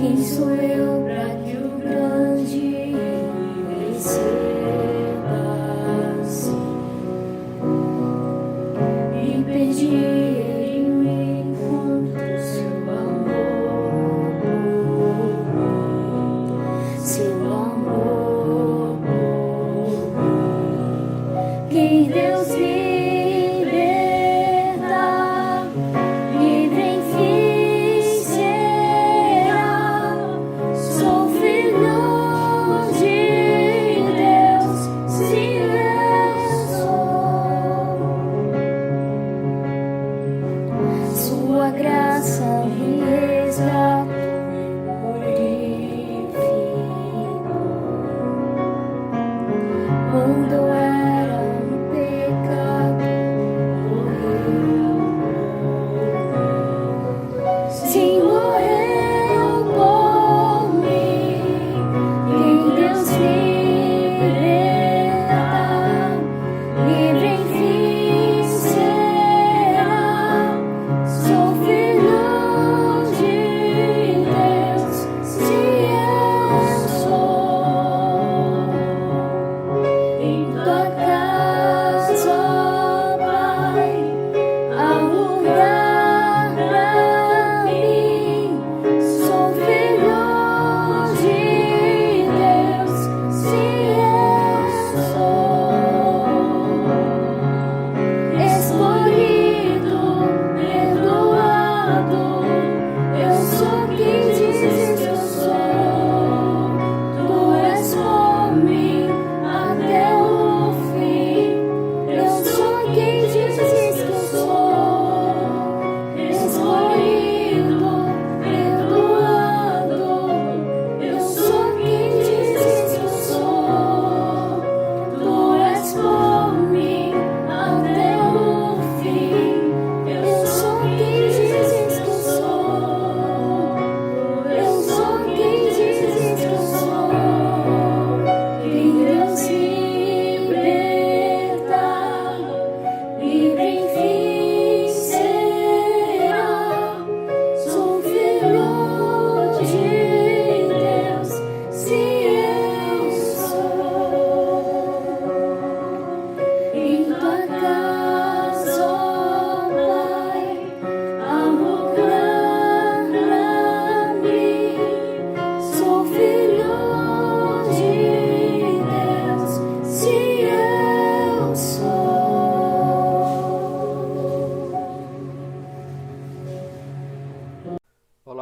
Quem sou eu para que o grande receba-se e pedir em mim encontro seu amor por mim, seu amor por mim. Que Deus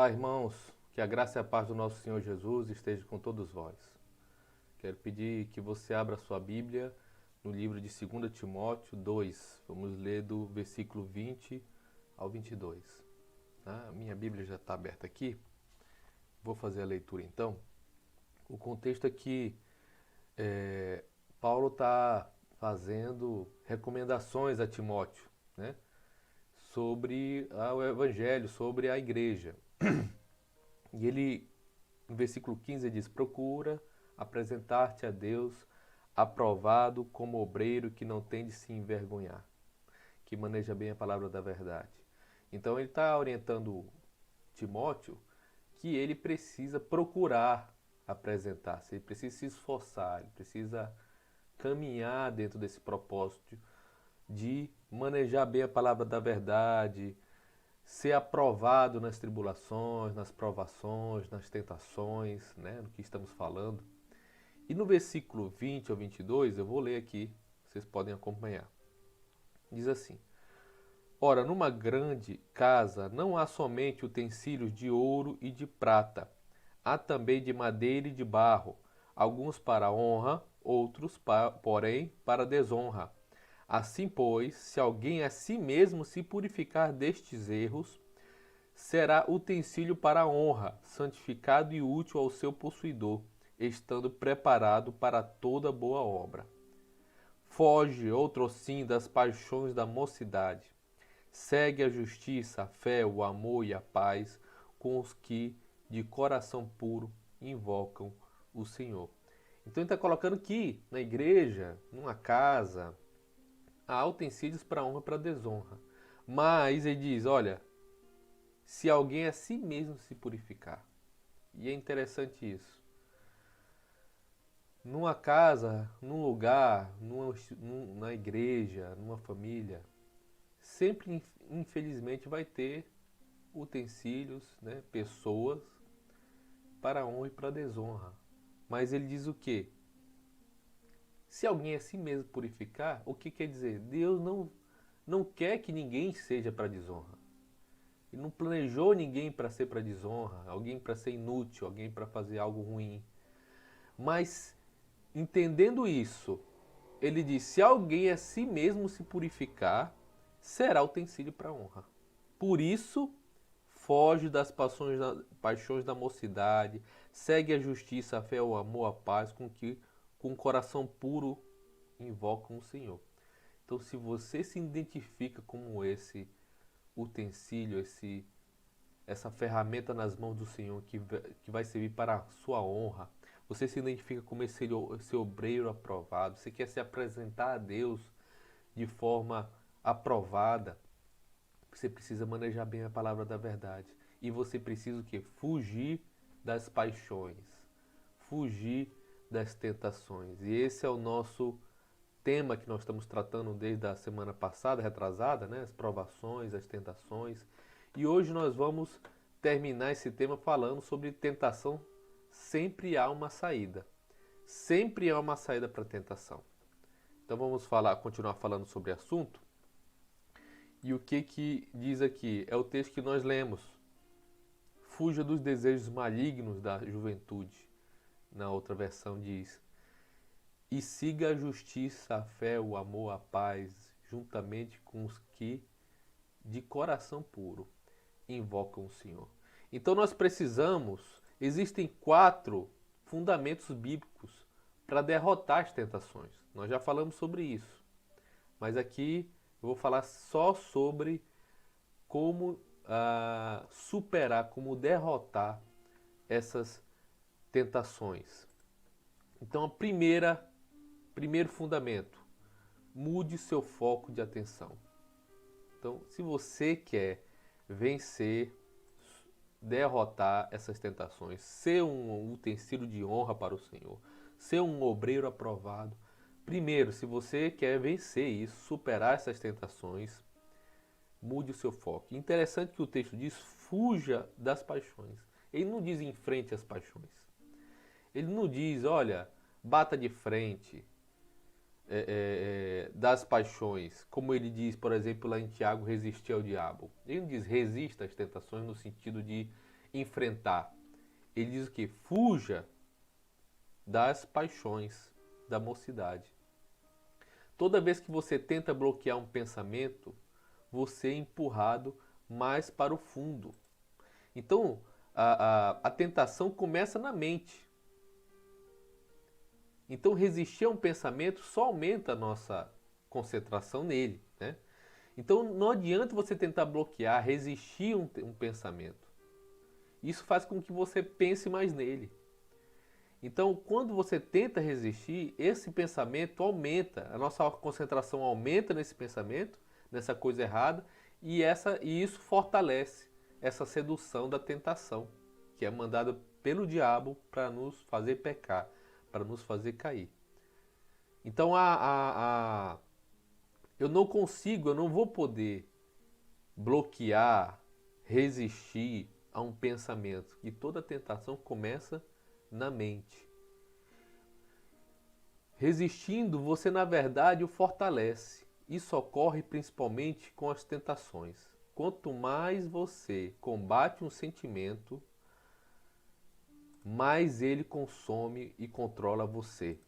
Olá, irmãos, que a graça e a paz do nosso Senhor Jesus esteja com todos vós. Quero pedir que você abra sua Bíblia no livro de 2 Timóteo 2. Vamos ler do versículo 20 ao 22. A minha Bíblia já está aberta aqui. Vou fazer a leitura então. O contexto é que Paulo está fazendo recomendações a Timóteo, né, sobre o Evangelho, sobre a igreja. E ele, no versículo 15, diz: procura apresentar-te a Deus aprovado como obreiro que não tem de se envergonhar, que maneja bem a palavra da verdade. Então ele está orientando Timóteo que ele precisa procurar apresentar-se, ele precisa se esforçar, ele precisa caminhar dentro desse propósito de manejar bem a palavra da verdade, ser aprovado nas tribulações, nas provações, nas tentações, né, no que estamos falando. E no versículo 20 ao 22, eu vou ler aqui, vocês podem acompanhar. Diz assim: ora, numa grande casa não há somente utensílios de ouro e de prata, há também de madeira e de barro, alguns para honra, outros, porém, para desonra. Assim, pois, se alguém a si mesmo se purificar destes erros, será utensílio para a honra, santificado e útil ao seu possuidor, estando preparado para toda boa obra. Foge, outrossim, das paixões da mocidade. segue a justiça, a fé, o amor e a paz com os que de coração puro invocam o Senhor. Então ele está colocando que na igreja, numa casa, há utensílios para honra e para desonra. Mas ele diz, olha, se alguém a si mesmo se purificar. E é interessante isso. Numa casa, num lugar, na igreja, numa família, sempre, infelizmente, vai ter utensílios, né, pessoas para honra e para desonra. Mas ele diz o quê? Se alguém a si mesmo purificar, o que quer dizer? Deus não quer que ninguém seja para desonra. Ele não planejou ninguém para ser para desonra, alguém para ser inútil, alguém para fazer algo ruim. Mas, entendendo isso, ele diz, se alguém a si mesmo se purificar, será utensílio para honra. Por isso, foge das paixões da mocidade, segue a justiça, a fé, o amor, a paz, com o coração puro invocam o Senhor. Então, se você se identifica como esse utensílio, essa ferramenta nas mãos do Senhor que vai servir para a sua honra, você se identifica como esse obreiro aprovado, você quer se apresentar a Deus de forma aprovada, você precisa manejar bem a palavra da verdade. E você precisa o quê? Fugir das paixões, fugir das tentações. E esse é o nosso tema que nós estamos tratando desde a semana passada, retrasada, né? As provações, as tentações. E hoje nós vamos terminar esse tema falando sobre tentação. Sempre há uma saída. Sempre há uma saída para a tentação. Então vamos continuar falando sobre o assunto. E o que diz aqui? É o texto que nós lemos. Fuja dos desejos malignos da juventude. Na outra versão diz: e siga a justiça, a fé, o amor, a paz, juntamente com os que, de coração puro, invocam o Senhor. Então nós existem 4 fundamentos bíblicos para derrotar as tentações. Nós já falamos sobre isso. Mas aqui eu vou falar só sobre como superar, como derrotar essas tentações. Então, primeiro fundamento, mude seu foco de atenção. Então, se você quer vencer, derrotar essas tentações, ser um utensílio de honra para o Senhor, ser um obreiro aprovado, primeiro, se você quer vencer isso, superar essas tentações, mude o seu foco. Interessante que o texto diz, fuja das paixões. Ele não diz enfrente as paixões. Ele não diz, olha, bata de frente das paixões, como ele diz, por exemplo, lá em Tiago, resistir ao diabo. Ele não diz resista às tentações no sentido de enfrentar. Ele diz o quê? Fuja das paixões da mocidade. Toda vez que você tenta bloquear um pensamento, você é empurrado mais para o fundo. Então, a tentação começa na mente. Então, resistir a um pensamento só aumenta a nossa concentração nele, né? Então, não adianta você tentar bloquear, resistir a um pensamento. Isso faz com que você pense mais nele. Então, quando você tenta resistir, esse pensamento aumenta, a nossa concentração aumenta nesse pensamento, nessa coisa errada, e isso fortalece essa sedução da tentação, que é mandada pelo diabo para nos fazer pecar, para nos fazer cair. Então, eu não vou poder bloquear, resistir a um pensamento, e toda tentação começa na mente. Resistindo, você na verdade o fortalece. Isso ocorre principalmente com as tentações. Quanto mais você combate um sentimento, mais ele consome e controla você.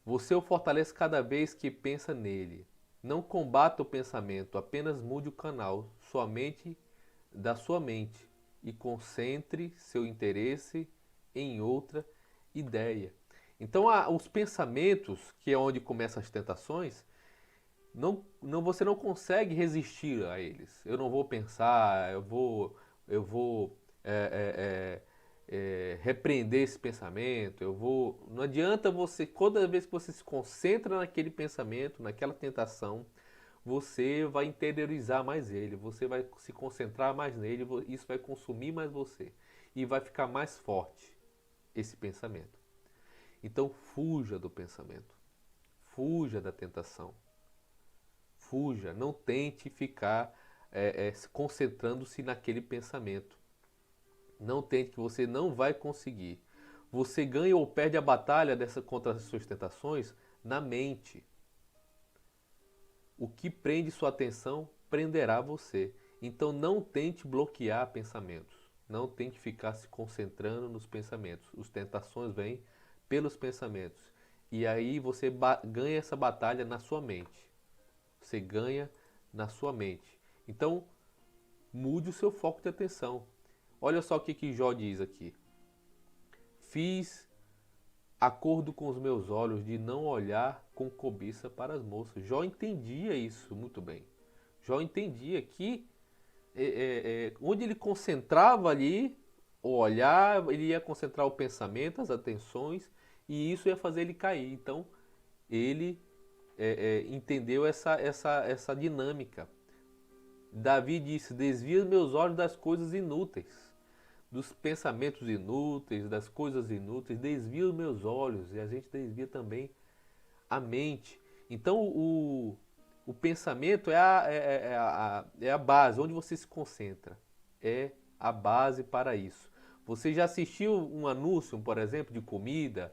Você o fortalece cada vez que pensa nele. Não combata o pensamento, apenas mude o canal da sua mente e concentre seu interesse em outra ideia. Então, os pensamentos, que é onde começam as tentações, você não consegue resistir a eles. Eu não vou pensar, eu vou repreender esse pensamento, não adianta você, toda vez que você se concentra naquele pensamento, naquela tentação, você vai interiorizar mais ele, você vai se concentrar mais nele, isso vai consumir mais você e vai ficar mais forte esse pensamento. Então fuja do pensamento, fuja da tentação, fuja, não tente ficar concentrando-se naquele pensamento. Não tente, que você não vai conseguir. Você ganha ou perde a batalha contra as suas tentações na mente. O que prende sua atenção prenderá você. Então não tente bloquear pensamentos. Não tente ficar se concentrando nos pensamentos. As tentações vêm pelos pensamentos. E aí você ganha essa batalha na sua mente. Você ganha na sua mente. Então mude o seu foco de atenção. Olha só o que Jó diz aqui. Fiz acordo com os meus olhos de não olhar com cobiça para as moças. Jó entendia isso muito bem. Jó entendia que onde ele concentrava ali o olhar, ele ia concentrar o pensamento, as atenções, e isso ia fazer ele cair. Então, ele entendeu essa dinâmica. Davi disse, desvia meus olhos das coisas inúteis, dos pensamentos inúteis, das coisas inúteis, desvia os meus olhos, e a gente desvia também a mente. Então o pensamento é a base, onde você se concentra. É a base para isso. Você já assistiu um anúncio, por exemplo, de comida,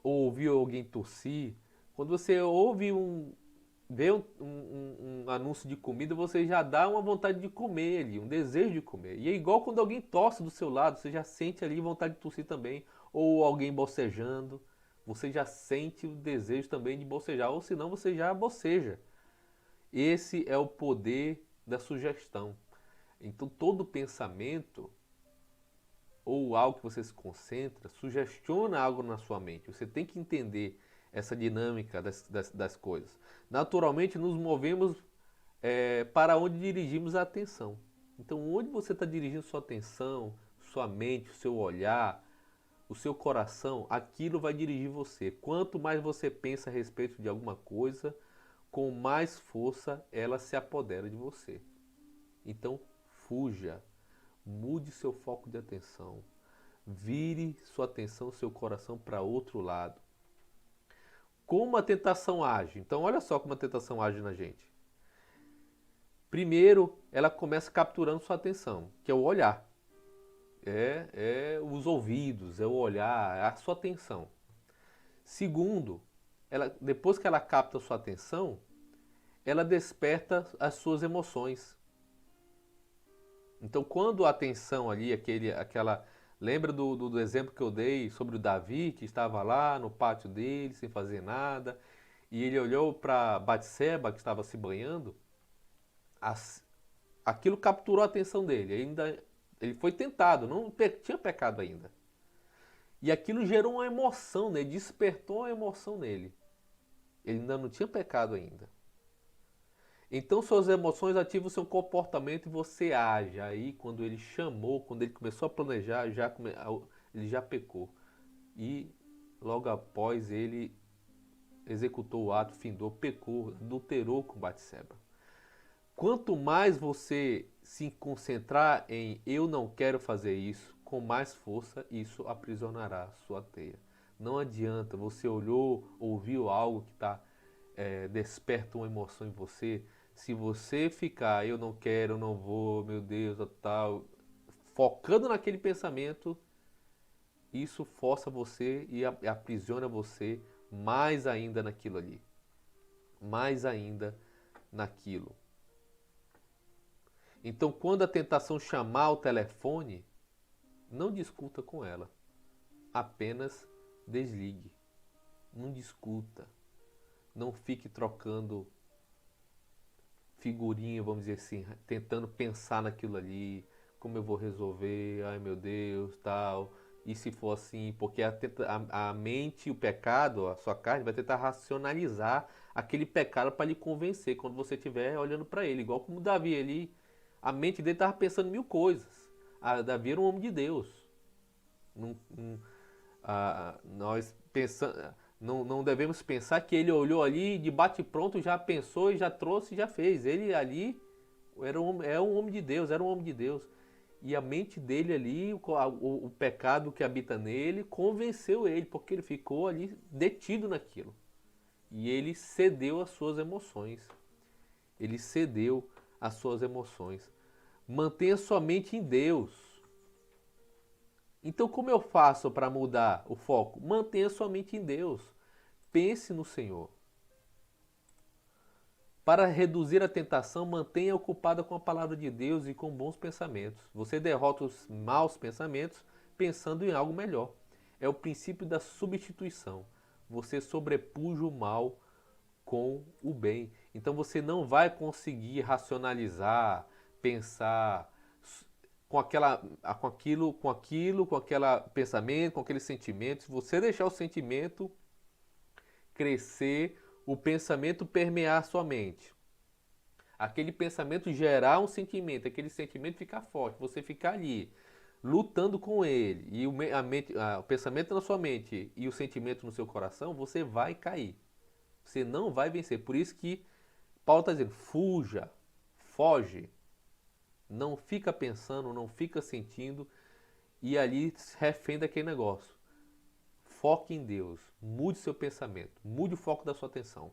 ou ouviu alguém tossir? Quando você vê um anúncio de comida, você já dá uma vontade de comer ali, um desejo de comer. E é igual quando alguém tosse do seu lado, você já sente ali vontade de tossir também. Ou alguém bocejando, você já sente o desejo também de bocejar. Ou senão você já boceja. Esse é o poder da sugestão. Então todo pensamento ou algo que você se concentra, sugestiona algo na sua mente. Você tem que entender essa dinâmica das coisas. Naturalmente, nos movemos para onde dirigimos a atenção. Então, onde você está dirigindo sua atenção, sua mente, o seu olhar, o seu coração, aquilo vai dirigir você. Quanto mais você pensa a respeito de alguma coisa, com mais força ela se apodera de você. Então, fuja, mude seu foco de atenção, vire sua atenção, seu coração para outro lado. Como a tentação age? Então, olha só como a tentação age na gente. Primeiro, ela começa capturando sua atenção, que é o olhar. Os ouvidos, é o olhar, é a sua atenção. Segundo, depois que ela capta sua atenção, ela desperta as suas emoções. Então, quando a atenção ali, lembra do exemplo que eu dei sobre o Davi, que estava lá no pátio dele, sem fazer nada, e ele olhou para Batseba, que estava se banhando, aquilo capturou a atenção dele. Ele foi tentado, não tinha pecado ainda. E aquilo gerou uma emoção nele, despertou uma emoção nele. Ele ainda não tinha pecado ainda. Então suas emoções ativam o seu comportamento e você age. Aí quando ele chamou, quando ele começou a planejar, ele já pecou. E logo após ele executou o ato, findou, pecou, adulterou com Batseba. Quanto mais você se concentrar em eu não quero fazer isso, com mais força isso aprisionará sua teia. Não adianta, você olhou, ouviu algo que desperta uma emoção em você. Se você ficar, eu não quero, eu não vou, meu Deus, tal, focando naquele pensamento, isso força você e aprisiona você mais ainda naquilo ali. Mais ainda naquilo. Então, quando a tentação chamar o telefone, não discuta com ela. Apenas desligue. Não discuta. Não fique trocando figurinha, vamos dizer assim, tentando pensar naquilo ali, como eu vou resolver, ai meu Deus, tal. E se for assim, porque a mente, o pecado, a sua carne vai tentar racionalizar aquele pecado para lhe convencer quando você estiver olhando para ele. Igual como Davi, a mente dele estava pensando mil coisas. Davi era um homem de Deus. Nós pensamos, não devemos pensar que ele olhou ali de bate-pronto, já pensou e já trouxe e já fez. Ele ali é um homem de Deus, era um homem de Deus. E a mente dele ali, o pecado que habita nele, convenceu ele, porque ele ficou ali detido naquilo. E ele cedeu às suas emoções. Ele cedeu às suas emoções. Mantenha sua mente em Deus. Então, como eu faço para mudar o foco? Mantenha sua mente em Deus. Pense no Senhor. Para reduzir a tentação, mantenha ocupada com a palavra de Deus e com bons pensamentos. Você derrota os maus pensamentos pensando em algo melhor. É o princípio da substituição. Você sobrepuja o mal com o bem. Então você não vai conseguir racionalizar, pensar com aquele pensamento, com aquele sentimento. Se você deixar o sentimento crescer, o pensamento permear a sua mente, aquele pensamento gerar um sentimento, aquele sentimento ficar forte, você ficar ali lutando com ele e o pensamento na sua mente e o sentimento no seu coração, você vai cair. Você não vai vencer. Por isso que Paulo está dizendo: fuja, foge. Não fica pensando, não fica sentindo e ali refém daquele negócio. Foque em Deus. Mude seu pensamento. Mude o foco da sua atenção.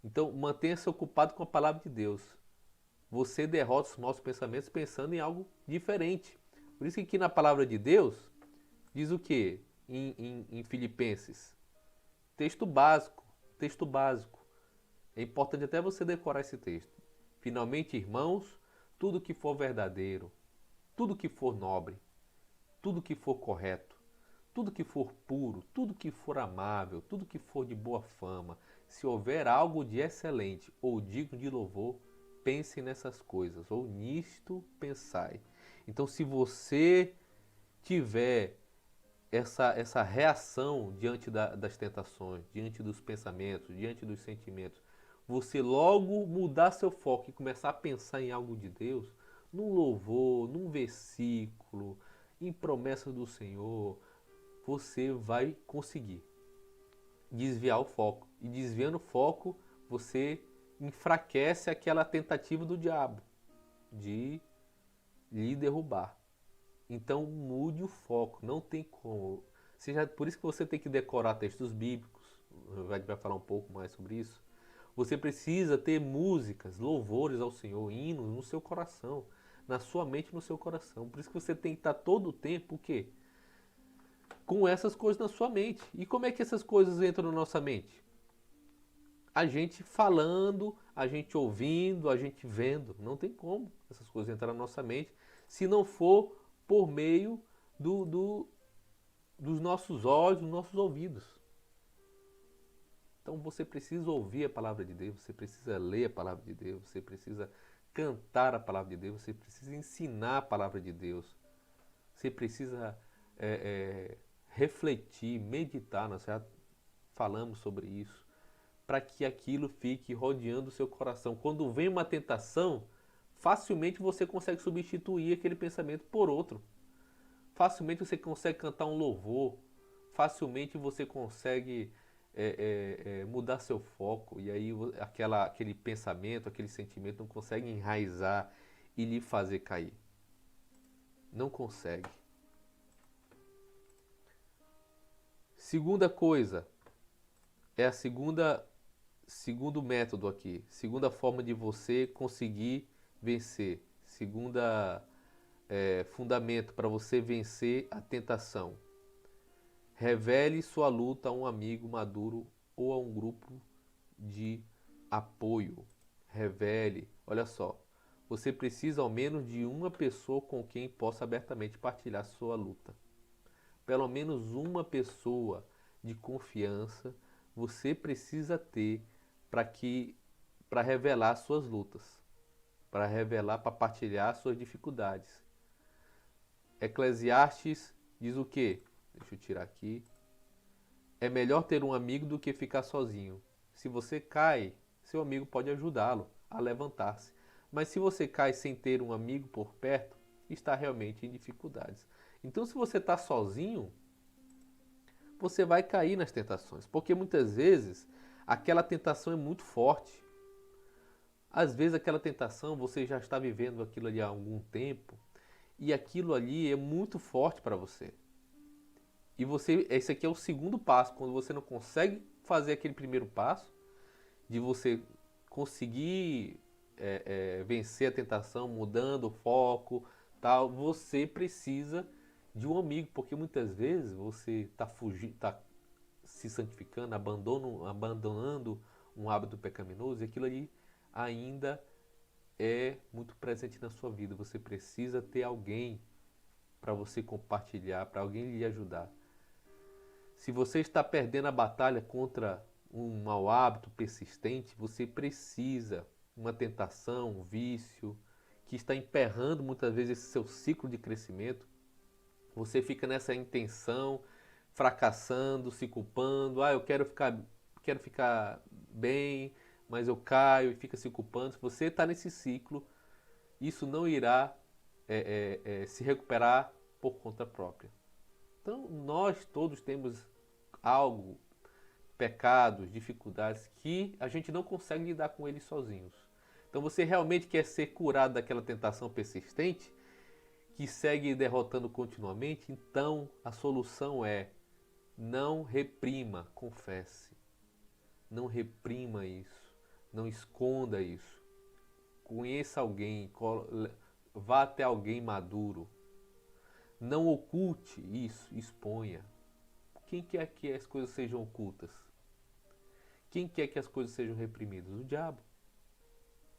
Então, mantenha-se ocupado com a palavra de Deus. Você derrota os maus pensamentos pensando em algo diferente. Por isso que aqui na palavra de Deus diz o que? Em Filipenses. Texto básico. Texto básico. É importante até você decorar esse texto. Finalmente, irmãos, tudo que for verdadeiro, tudo que for nobre, tudo que for correto, tudo que for puro, tudo que for amável, tudo que for de boa fama, se houver algo de excelente ou digno de louvor, pense nessas coisas, ou nisto pensai. Então, se você tiver essa reação diante das tentações, diante dos pensamentos, diante dos sentimentos, você logo mudar seu foco e começar a pensar em algo de Deus, num louvor, num versículo, em promessas do Senhor, você vai conseguir desviar o foco. E desviando o foco, você enfraquece aquela tentativa do diabo de lhe derrubar. Então mude o foco, não tem como. Por isso que você tem que decorar textos bíblicos. A gente vai falar um pouco mais sobre isso. Você precisa ter músicas, louvores ao Senhor, hinos no seu coração, na sua mente e no seu coração. Por isso que você tem que estar todo o tempo o quê? Com essas coisas na sua mente. E como é que essas coisas entram na nossa mente? A gente falando, a gente ouvindo, a gente vendo. Não tem como essas coisas entrar na nossa mente se não for por meio dos nossos olhos, dos nossos ouvidos. Então você precisa ouvir a palavra de Deus, você precisa ler a palavra de Deus, você precisa cantar a palavra de Deus, você precisa ensinar a palavra de Deus, você precisa refletir, meditar, nós já falamos sobre isso, para que aquilo fique rodeando o seu coração. Quando vem uma tentação, facilmente você consegue substituir aquele pensamento por outro. Facilmente você consegue cantar um louvor, facilmente você consegue mudar seu foco, e aí aquele pensamento, aquele sentimento não consegue enraizar e lhe fazer cair. Não consegue. Segunda coisa, é segundo método aqui, segunda forma de você conseguir vencer, fundamento para você vencer a tentação. Revele sua luta a um amigo maduro ou a um grupo de apoio. Revele. Olha só, você precisa ao menos de uma pessoa com quem possa abertamente partilhar sua luta. Pelo menos uma pessoa de confiança você precisa ter para revelar suas lutas, para revelar, para partilhar suas dificuldades. Eclesiastes diz o quê? Deixa eu tirar aqui. É melhor ter um amigo do que ficar sozinho. Se você cai, seu amigo pode ajudá-lo a levantar-se. Mas se você cai sem ter um amigo por perto, está realmente em dificuldades. Então, se você está sozinho, você vai cair nas tentações. Porque muitas vezes aquela tentação é muito forte. Às vezes aquela tentação você já está vivendo aquilo ali há algum tempo e aquilo ali é muito forte para você. E esse aqui é o segundo passo, quando você não consegue fazer aquele primeiro passo, de você conseguir vencer a tentação, mudando o foco, tal, você precisa de um amigo, porque muitas vezes você está fugindo, está se santificando, abandonando um hábito pecaminoso, e aquilo ali ainda é muito presente na sua vida. Você precisa ter alguém para você compartilhar, para alguém lhe ajudar. Se você está perdendo a batalha contra um mau hábito persistente, você precisa, uma tentação, um vício, que está emperrando muitas vezes esse seu ciclo de crescimento, você fica nessa intenção, fracassando, se culpando, eu quero ficar bem, mas eu caio e fica se culpando. Se você está nesse ciclo, isso não irá se recuperar por conta própria. Então, nós todos temos algo, pecados, dificuldades, que a gente não consegue lidar com eles sozinhos. Então, você realmente quer ser curado daquela tentação persistente, que segue derrotando continuamente? Então, a solução é: não reprima, confesse. Não reprima isso. Não esconda isso. Conheça alguém, vá até alguém maduro. Não oculte isso, exponha. Quem quer que as coisas sejam ocultas? Quem quer que as coisas sejam reprimidas? O diabo.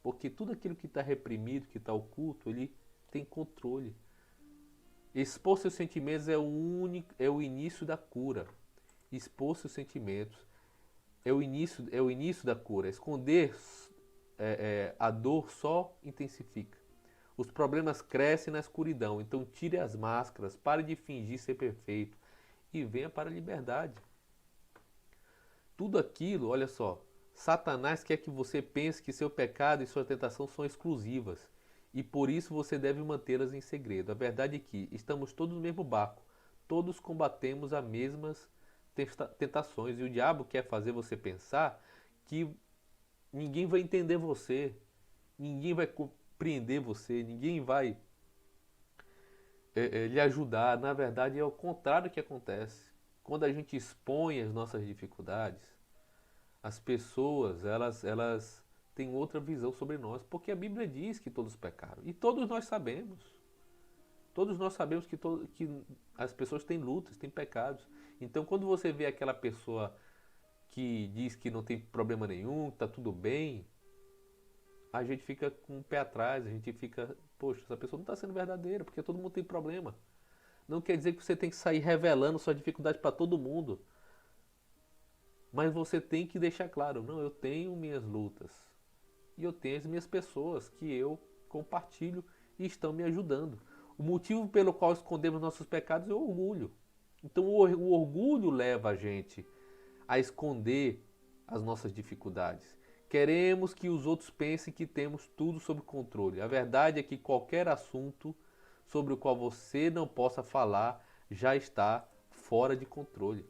Porque tudo aquilo que está reprimido, que está oculto, ele tem controle. Expor seus sentimentos é o início da cura. Expor seus sentimentos é o início da cura. Esconder a dor só intensifica. Os problemas crescem na escuridão. Então tire as máscaras, pare de fingir ser perfeito e venha para a liberdade. Tudo aquilo, olha só, Satanás quer que você pense que seu pecado e sua tentação são exclusivas e por isso você deve mantê-las em segredo. A verdade é que estamos todos no mesmo barco, todos combatemos as mesmas tentações e o diabo quer fazer você pensar que ninguém vai entender você, ninguém vai compreender você, ninguém vai lhe ajudar. Na verdade é o contrário que acontece. Quando a gente expõe as nossas dificuldades, as pessoas elas têm outra visão sobre nós, porque a Bíblia diz que todos pecaram e todos nós sabemos. Todos nós sabemos que as pessoas têm lutas, têm pecados. Então quando você vê aquela pessoa que diz que não tem problema nenhum, que está tudo bem, a gente fica com o pé atrás, a gente fica, poxa, essa pessoa não está sendo verdadeira, porque todo mundo tem problema. Não quer dizer que você tem que sair revelando sua dificuldade para todo mundo. Mas você tem que deixar claro, não, eu tenho minhas lutas. E eu tenho as minhas pessoas que eu compartilho e estão me ajudando. O motivo pelo qual escondemos nossos pecados é o orgulho. Então o orgulho leva a gente a esconder as nossas dificuldades. Queremos que os outros pensem que temos tudo sob controle. A verdade é que qualquer assunto sobre o qual você não possa falar já está fora de controle.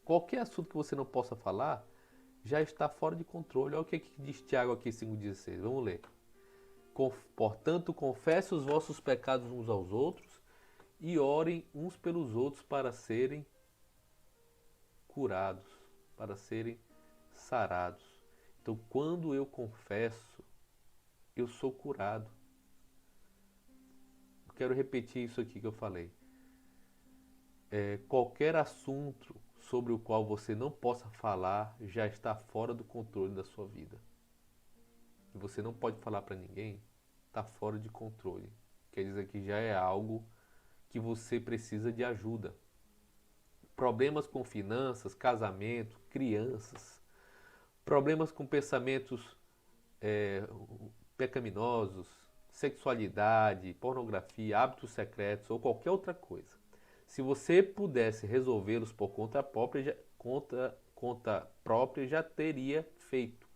Qualquer assunto que você não possa falar já está fora de controle. Olha o que diz Tiago aqui 5,16. Vamos ler. Portanto, confesse os vossos pecados uns aos outros e orem uns pelos outros para serem curados, para serem sarados. Então, quando eu confesso, eu sou curado. Eu quero repetir isso aqui que eu falei. Qualquer assunto sobre o qual você não possa falar já está fora do controle da sua vida. E você não pode falar para ninguém, está fora de controle. Quer dizer que já é algo que você precisa de ajuda. Problemas com finanças, casamento, crianças, problemas com pensamentos pecaminosos, sexualidade, pornografia, hábitos secretos ou qualquer outra coisa. Se você pudesse resolvê-los por conta própria, já teria feito.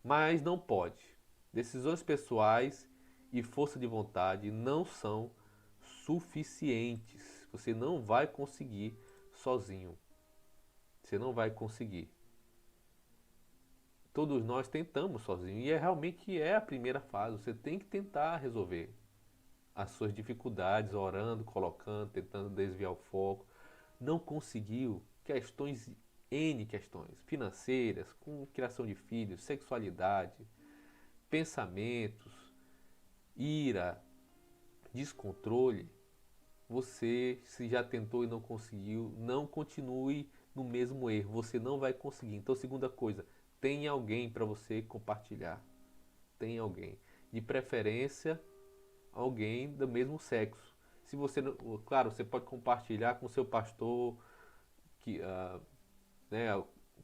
Mas não pode. Decisões pessoais e força de vontade não são suficientes. Você não vai conseguir sozinho. Você não vai conseguir. Todos nós tentamos sozinho e realmente é a primeira fase. Você tem que tentar resolver as suas dificuldades, orando, colocando, tentando desviar o foco. Não conseguiu, N questões financeiras, com criação de filhos, sexualidade, pensamentos, ira, descontrole. Você, se já tentou e não conseguiu, não continue no mesmo erro. Você não vai conseguir. Então, segunda coisa, tem alguém para você compartilhar. Tem alguém. De preferência, alguém do mesmo sexo. Se você, claro, você pode compartilhar com seu pastor, né,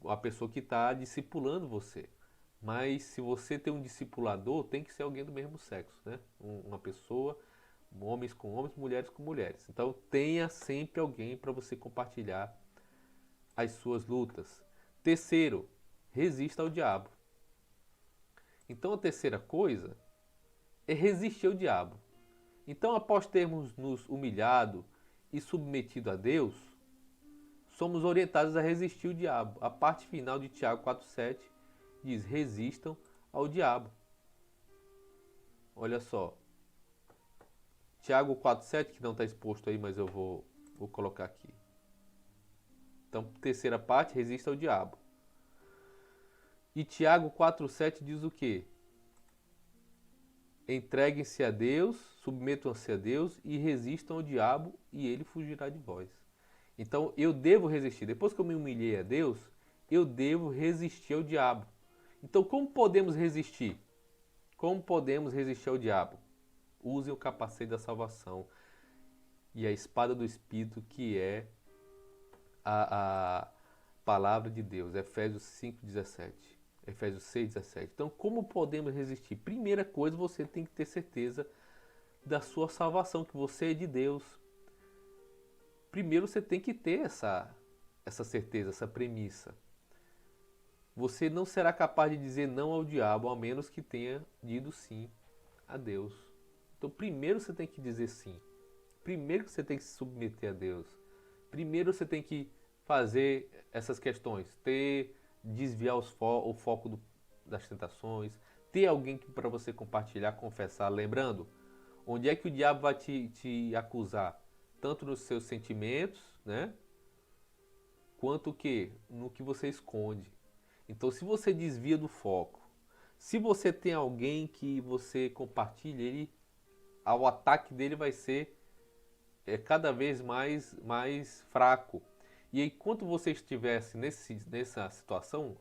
a pessoa que está discipulando você. Mas se você tem um discipulador, tem que ser alguém do mesmo sexo, né? Uma pessoa, homens com homens, mulheres com mulheres. Então tenha sempre alguém para você compartilhar as suas lutas. Terceiro, resista ao diabo. Então a terceira coisa é resistir ao diabo. Então, após termos nos humilhado e submetido a Deus, somos orientados a resistir ao diabo. A parte final de Tiago 4,7 diz: resistam ao diabo. Olha só. Tiago 4,7, que não está exposto aí, mas eu vou colocar aqui. Então, terceira parte, resista ao diabo. E Tiago 4,7 diz o quê? Entreguem-se a Deus, submetam-se a Deus e resistam ao diabo e ele fugirá de vós. Então eu devo resistir. Depois que eu me humilhei a Deus, eu devo resistir ao diabo. Então como podemos resistir? Como podemos resistir ao diabo? Usem o capacete da salvação e a espada do Espírito, que é a palavra de Deus. Efésios 5,17. Efésios 6,17. Então, como podemos resistir? Primeira coisa, você tem que ter certeza da sua salvação, que você é de Deus. Primeiro, você tem que ter essa certeza, essa premissa. Você não será capaz de dizer não ao diabo, a menos que tenha dito sim a Deus. Então, primeiro você tem que dizer sim. Primeiro você tem que se submeter a Deus. Primeiro você tem que fazer essas questões, desviar o foco das tentações, ter alguém para você compartilhar, confessar. Lembrando, onde é que o diabo vai te acusar? Tanto nos seus sentimentos, né? Quanto no que você esconde. Então, se você desvia do foco, se você tem alguém que você compartilha, o ataque dele vai ser cada vez mais fraco. E enquanto você estivesse nessa situação,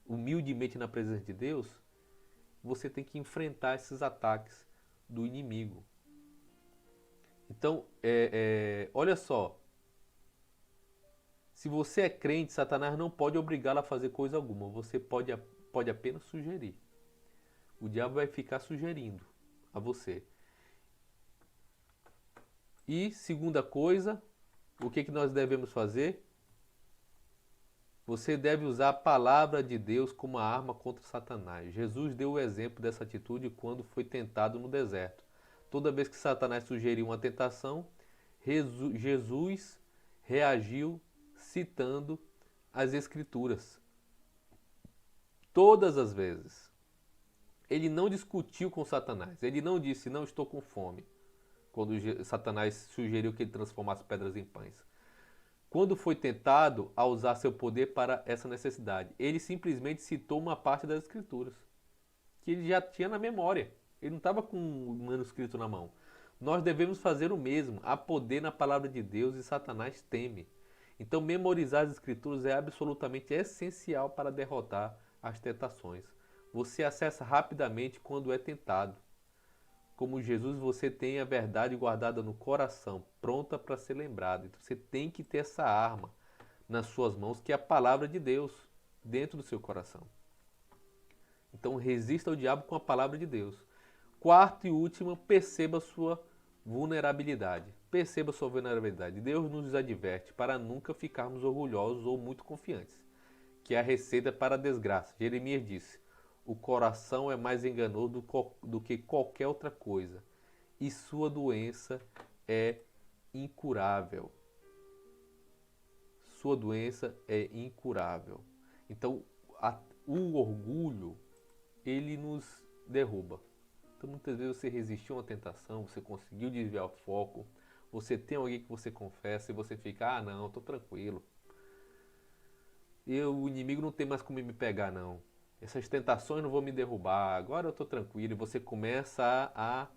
humildemente na presença de Deus, você tem que enfrentar esses ataques do inimigo. Então, olha só. Se você é crente, Satanás não pode obrigá-lo a fazer coisa alguma. Você pode apenas sugerir. O diabo vai ficar sugerindo a você. E, segunda coisa, o que nós devemos fazer? Você deve usar a palavra de Deus como arma contra Satanás. Jesus deu o exemplo dessa atitude quando foi tentado no deserto. Toda vez que Satanás sugeriu uma tentação, Jesus reagiu citando as Escrituras. Todas as vezes. Ele não discutiu com Satanás. Ele não disse, não estou com fome, quando Satanás sugeriu que ele transformasse pedras em pães. Quando foi tentado a usar seu poder para essa necessidade, ele simplesmente citou uma parte das Escrituras, que ele já tinha na memória. Ele não estava com um manuscrito na mão. Nós devemos fazer o mesmo. Há poder na palavra de Deus e Satanás teme. Então, memorizar as Escrituras é absolutamente essencial para derrotar as tentações. Você acessa rapidamente quando é tentado. Como Jesus, você tem a verdade guardada no coração, pronta para ser lembrada. Então, você tem que ter essa arma nas suas mãos, que é a palavra de Deus, dentro do seu coração. Então, resista ao diabo com a palavra de Deus. Quarto e último, perceba sua vulnerabilidade. Perceba sua vulnerabilidade. Deus nos adverte para nunca ficarmos orgulhosos ou muito confiantes, que é a receita para a desgraça. Jeremias disse: o coração é mais enganoso do que qualquer outra coisa, e sua doença é incurável. Sua doença é incurável. Então, o orgulho, ele nos derruba. Então, muitas vezes você resistiu a uma tentação, você conseguiu desviar o foco, você tem alguém que você confessa e você fica, não, estou tranquilo. O inimigo não tem mais como me pegar, não. Essas tentações não vão me derrubar, agora eu estou tranquilo. E você começa a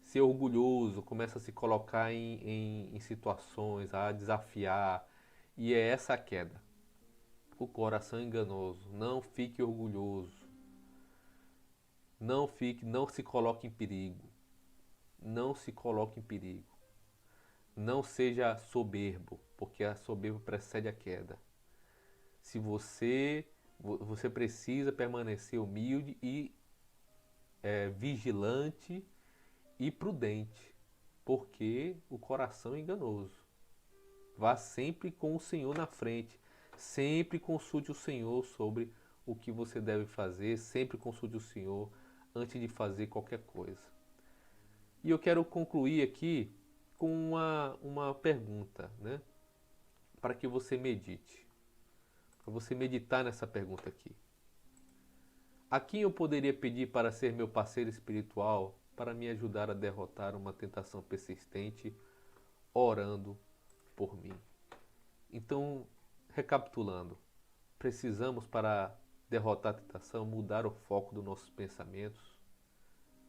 ser orgulhoso, começa a se colocar em situações, a desafiar. E é essa a queda. O coração enganoso. Não fique orgulhoso. Não se coloque em perigo. Não se coloque em perigo. Não seja soberbo, porque a soberba precede a queda. Se você precisa permanecer humilde e vigilante e prudente, porque o coração é enganoso. Vá sempre com o Senhor na frente. Sempre consulte o Senhor sobre o que você deve fazer. Sempre consulte o Senhor antes de fazer qualquer coisa. E eu quero concluir aqui com uma pergunta, né? Para que você medite. Para você meditar nessa pergunta aqui. A quem eu poderia pedir para ser meu parceiro espiritual, para me ajudar a derrotar uma tentação persistente, orando por mim? Então, recapitulando, precisamos, para derrotar a tentação, mudar o foco dos nossos pensamentos,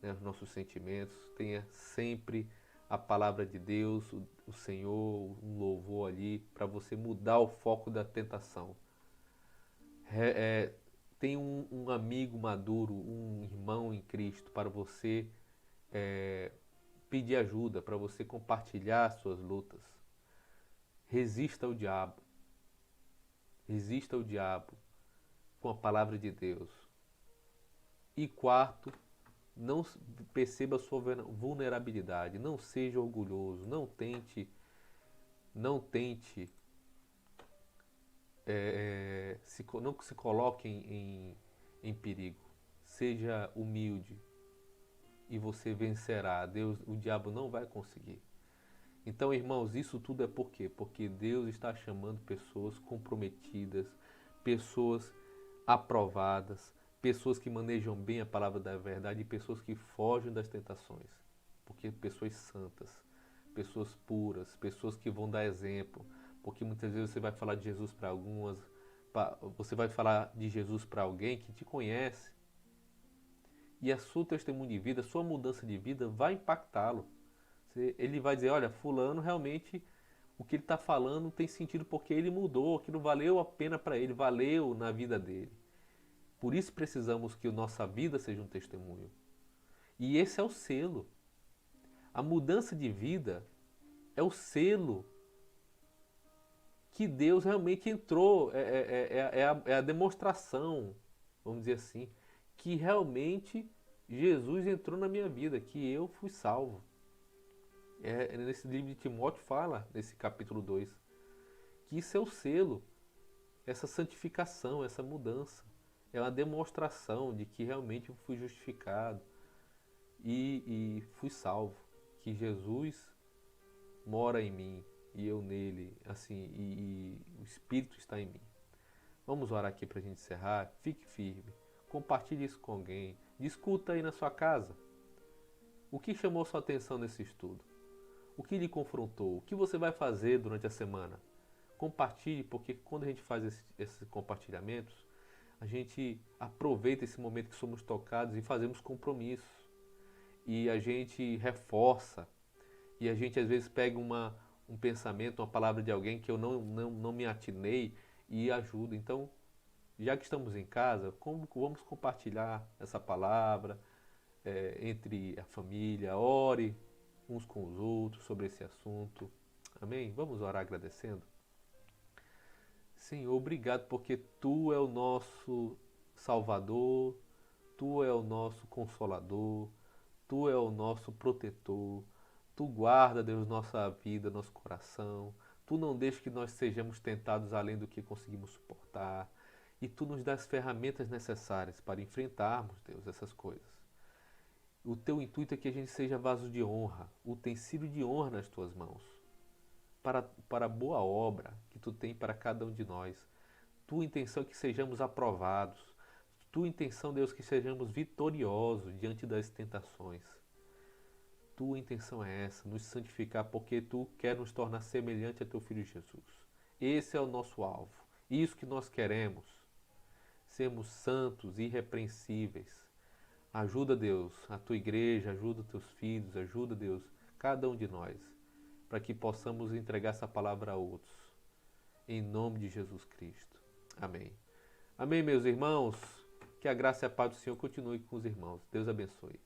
né, os nossos sentimentos. Tenha sempre a palavra de Deus, o Senhor, um louvor ali, para você mudar o foco da tentação. Tem um amigo maduro, um irmão em Cristo para você pedir ajuda, para você compartilhar suas lutas. Resista ao diabo. Resista ao diabo com a palavra de Deus. E quarto, não perceba a sua vulnerabilidade. Não seja orgulhoso. Não tente não se coloque em perigo. Seja humilde e você vencerá. O diabo não vai conseguir. Então, irmãos, isso tudo é por quê? Porque Deus está chamando pessoas comprometidas, pessoas aprovadas, pessoas que manejam bem a palavra da verdade e pessoas que fogem das tentações. Porque pessoas santas, pessoas puras, pessoas que vão dar exemplo. Porque muitas vezes você vai falar de Jesus para você vai falar de Jesus para alguém que te conhece. E a seu testemunho de vida, a sua mudança de vida vai impactá-lo. Ele vai dizer, olha, fulano realmente, o que ele está falando tem sentido porque ele mudou, aquilo valeu a pena para ele, valeu na vida dele. Por isso precisamos que a nossa vida seja um testemunho. E esse é o selo. A mudança de vida é o selo que Deus realmente entrou, é a demonstração, vamos dizer assim, que realmente Jesus entrou na minha vida, que eu fui salvo. Nesse livro de Timóteo fala, nesse capítulo 2, que isso é o selo, essa santificação, essa mudança. É uma demonstração de que realmente eu fui justificado e fui salvo. Que Jesus mora em mim e eu nele, assim, e o Espírito está em mim. Vamos orar aqui para a gente encerrar. Fique firme, compartilhe isso com alguém, discuta aí na sua casa. O que chamou sua atenção nesse estudo? O que lhe confrontou? O que você vai fazer durante a semana? Compartilhe, porque quando a gente faz esses compartilhamentos, a gente aproveita esse momento que somos tocados e fazemos compromissos. E a gente reforça. E a gente às vezes pega um pensamento, uma palavra de alguém que eu não me atinei e ajuda. Então, já que estamos em casa, vamos compartilhar essa palavra entre a família. Ore uns com os outros sobre esse assunto. Amém? Vamos orar agradecendo? Senhor, obrigado porque Tu é o nosso Salvador, Tu é o nosso consolador, Tu é o nosso protetor, Tu guarda, Deus, nossa vida, nosso coração. Tu não deixa que nós sejamos tentados além do que conseguimos suportar. E Tu nos dá as ferramentas necessárias para enfrentarmos, Deus, essas coisas. O Teu intuito é que a gente seja vaso de honra, utensílio de honra nas Tuas mãos, para a boa obra que Tu tem para cada um de nós. Tua intenção é que sejamos aprovados. Tua intenção, Deus, que sejamos vitoriosos diante das tentações. Tua intenção é essa, nos santificar, porque Tu quer nos tornar semelhante a Teu Filho Jesus. Esse é o nosso alvo. Isso que nós queremos. Sermos santos e irrepreensíveis. Ajuda, Deus, a Tua igreja, ajuda os Teus filhos, ajuda, Deus, cada um de nós, para que possamos entregar essa palavra a outros. Em nome de Jesus Cristo. Amém. Amém, meus irmãos. Que a graça e a paz do Senhor continue com os irmãos. Deus abençoe.